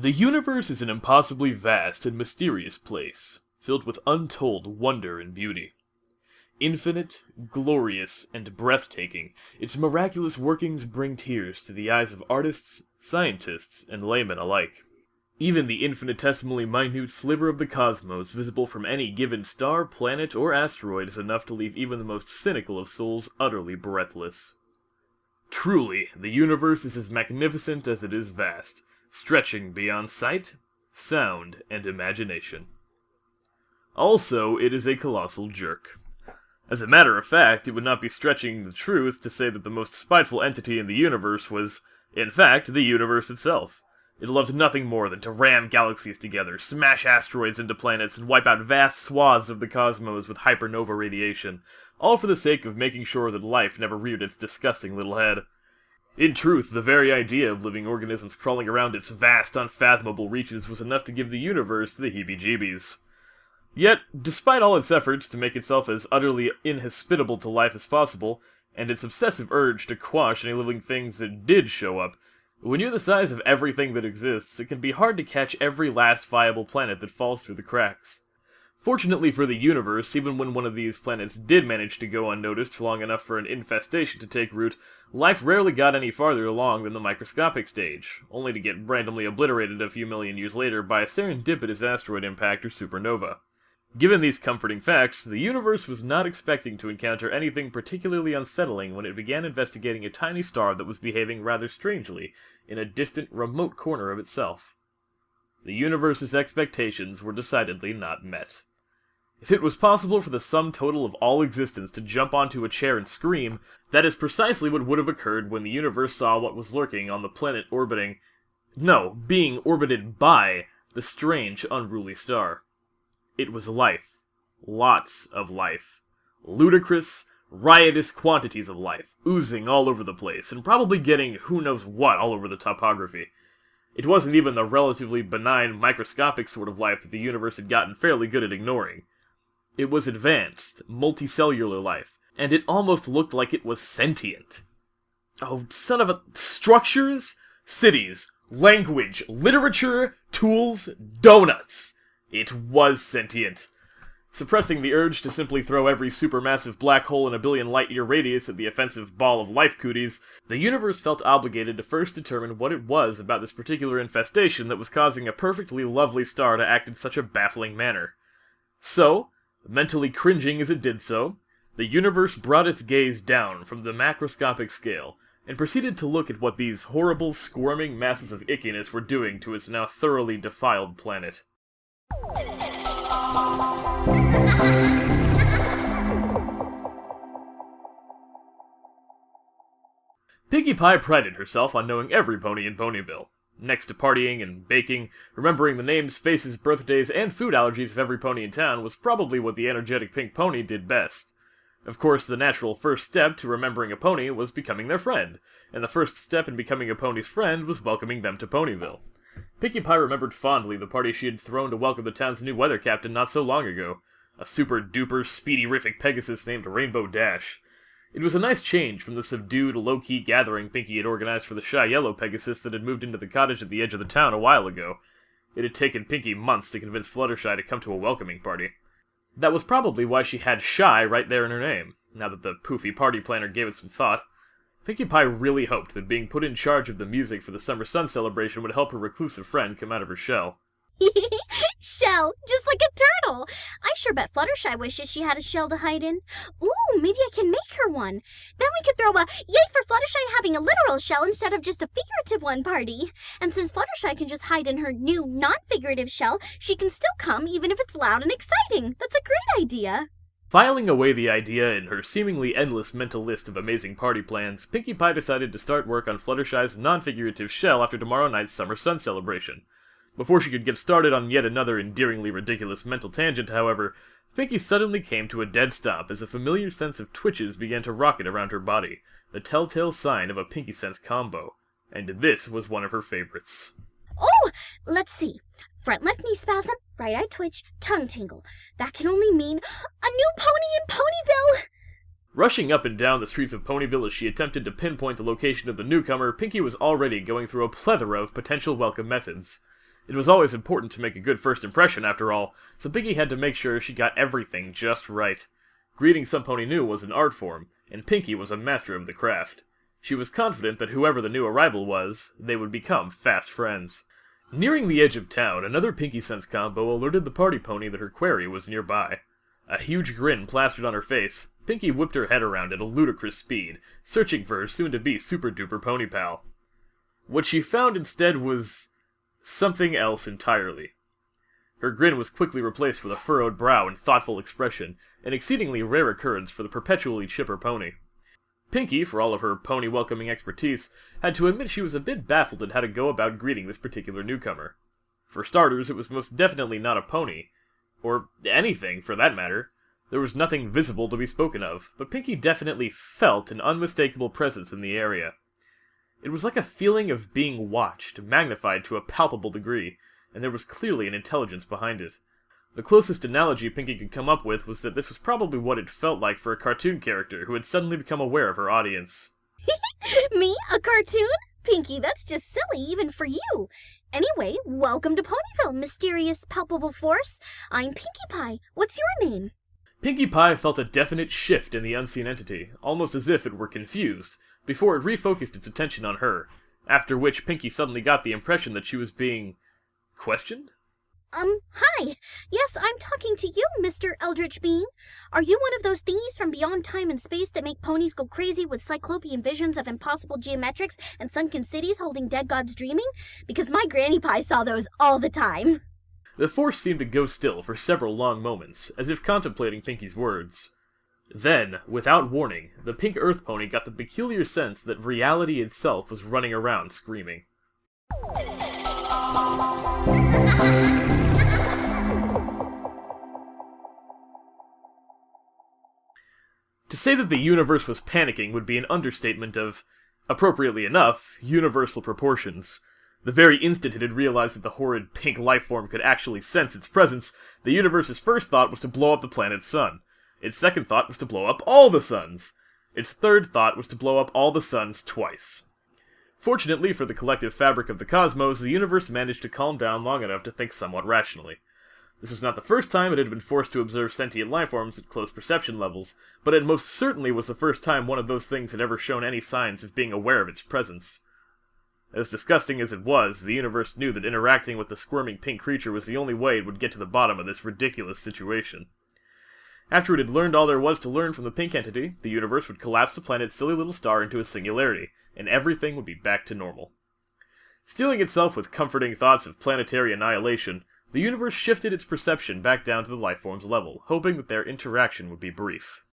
The universe is an impossibly vast and mysterious place, filled with untold wonder and beauty. Infinite, glorious, and breathtaking, its miraculous workings bring tears to the eyes of artists, scientists, and laymen alike. Even the infinitesimally minute sliver of the cosmos visible from any given star, planet, or asteroid is enough to leave even the most cynical of souls utterly breathless. Truly, the universe is as magnificent as it is vast, stretching beyond sight, sound, and imagination. Also, it is a colossal jerk. As a matter of fact, it would not be stretching the truth to say that the most spiteful entity in the universe was, in fact, the universe itself. It loved nothing more than to ram galaxies together, smash asteroids into planets, and wipe out vast swaths of the cosmos with hypernova radiation, all for the sake of making sure that life never reared its disgusting little head. In truth, the very idea of living organisms crawling around its vast, unfathomable reaches was enough to give the universe the heebie-jeebies. Yet, despite all its efforts to make itself as utterly inhospitable to life as possible, and its obsessive urge to quash any living things that did show up, when you're the size of everything that exists, it can be hard to catch every last viable planet that falls through the cracks. Fortunately for the universe, even when one of these planets did manage to go unnoticed long enough for an infestation to take root, life rarely got any farther along than the microscopic stage, only to get randomly obliterated a few million years later by a serendipitous asteroid impact or supernova. Given these comforting facts, the universe was not expecting to encounter anything particularly unsettling when it began investigating a tiny star that was behaving rather strangely in a distant, remote corner of itself. The universe's expectations were decidedly not met. If it was possible for the sum total of all existence to jump onto a chair and scream, that is precisely what would have occurred when the universe saw what was lurking on the planet being orbited by the strange, unruly star. It was life. Lots of life. Ludicrous, riotous quantities of life, oozing all over the place, and probably getting who knows what all over the topography. It wasn't even the relatively benign, microscopic sort of life that the universe had gotten fairly good at ignoring. It was advanced, multicellular life, and it almost looked like it was sentient. Oh, son of a... Structures, cities, language, literature, tools, donuts! It was sentient. Suppressing the urge to simply throw every supermassive black hole in a billion light-year radius at the offensive ball of life cooties, the universe felt obligated to first determine what it was about this particular infestation that was causing a perfectly lovely star to act in such a baffling manner. So, mentally cringing as it did so, the universe brought its gaze down from the macroscopic scale, and proceeded to look at what these horrible, squirming masses of ickiness were doing to its now thoroughly defiled planet. Pinkie Pie prided herself on knowing every pony in Ponyville. Next to partying and baking, remembering the names, faces, birthdays, and food allergies of every pony in town was probably what the energetic pink pony did best. Of course, the natural first step to remembering a pony was becoming their friend, and the first step in becoming a pony's friend was welcoming them to Ponyville. Pinkie Pie remembered fondly the party she had thrown to welcome the town's new weather captain not so long ago, a super-duper, speedy-rific Pegasus named Rainbow Dash. It was a nice change from the subdued, low-key gathering Pinkie had organized for the shy yellow Pegasus that had moved into the cottage at the edge of the town a while ago. It had taken Pinkie months to convince Fluttershy to come to a welcoming party. That was probably why she had Shy right there in her name, now that the poofy party planner gave it some thought. Pinkie Pie really hoped that being put in charge of the music for the summer sun celebration would help her reclusive friend come out of her shell. Shell, just like a turtle. I sure bet Fluttershy wishes she had a shell to hide in. Ooh, maybe I can make her one. Then we could throw a yay for Fluttershy having a literal shell instead of just a figurative one party. And since Fluttershy can just hide in her new non-figurative shell, she can still come even if it's loud and exciting. That's a great idea. Filing away the idea in her seemingly endless mental list of amazing party plans, Pinkie Pie decided to start work on Fluttershy's non-figurative shell after tomorrow night's summer sun celebration. Before she could get started on yet another endearingly ridiculous mental tangent, however, Pinkie suddenly came to a dead stop as a familiar sense of twitches began to rocket around her body, the telltale sign of a Pinkie Sense combo. And this was one of her favorites. Oh, let's see. Front left knee spasm, right eye twitch, tongue tingle. That can only mean a new pony in Ponyville! Rushing up and down the streets of Ponyville as she attempted to pinpoint the location of the newcomer, Pinkie was already going through a plethora of potential welcome methods. It was always important to make a good first impression, after all, so Pinkie had to make sure she got everything just right. Greeting some pony new was an art form, and Pinkie was a master of the craft. She was confident that whoever the new arrival was, they would become fast friends. Nearing the edge of town, another Pinkie Sense combo alerted the party pony that her quarry was nearby. A huge grin plastered on her face, Pinkie whipped her head around at a ludicrous speed, searching for her soon-to-be super-duper pony pal. What she found instead was something else entirely. Her grin was quickly replaced with a furrowed brow and thoughtful expression, an exceedingly rare occurrence for the perpetually chipper pony. Pinkie, for all of her pony-welcoming expertise, had to admit she was a bit baffled at how to go about greeting this particular newcomer. For starters, it was most definitely not a pony. Or anything, for that matter. There was nothing visible to be spoken of, but Pinkie definitely felt an unmistakable presence in the area. It was like a feeling of being watched, magnified to a palpable degree, and there was clearly an intelligence behind it. The closest analogy Pinkie could come up with was that this was probably what it felt like for a cartoon character who had suddenly become aware of her audience. Me? A cartoon? Pinkie, that's just silly even for you. Anyway, welcome to Ponyville, mysterious, palpable force. I'm Pinkie Pie. What's your name? Pinkie Pie felt a definite shift in the unseen entity, almost as if it were confused, before it refocused its attention on her, after which Pinkie suddenly got the impression that she was being questioned? Hi. Yes, I'm talking to you, Mr. Eldritch Being. Are you one of those thingies from beyond time and space that make ponies go crazy with cyclopean visions of impossible geometrics and sunken cities holding dead gods dreaming? Because my Granny Pie saw those all the time. The force seemed to go still for several long moments, as if contemplating Pinkie's words. Then, without warning, the pink earth pony got the peculiar sense that reality itself was running around screaming. To say that the universe was panicking would be an understatement of, appropriately enough, universal proportions. The very instant it had realized that the horrid pink lifeform could actually sense its presence, the universe's first thought was to blow up the planet's sun. Its second thought was to blow up all the suns. Its third thought was to blow up all the suns twice. Fortunately for the collective fabric of the cosmos, the universe managed to calm down long enough to think somewhat rationally. This was not the first time it had been forced to observe sentient lifeforms at close perception levels, but it most certainly was the first time one of those things had ever shown any signs of being aware of its presence. As disgusting as it was, the universe knew that interacting with the squirming pink creature was the only way it would get to the bottom of this ridiculous situation. After it had learned all there was to learn from the pink entity, the universe would collapse the planet's silly little star into a singularity, and everything would be back to normal. Steeling itself with comforting thoughts of planetary annihilation, the universe shifted its perception back down to the lifeform's level, hoping that their interaction would be brief.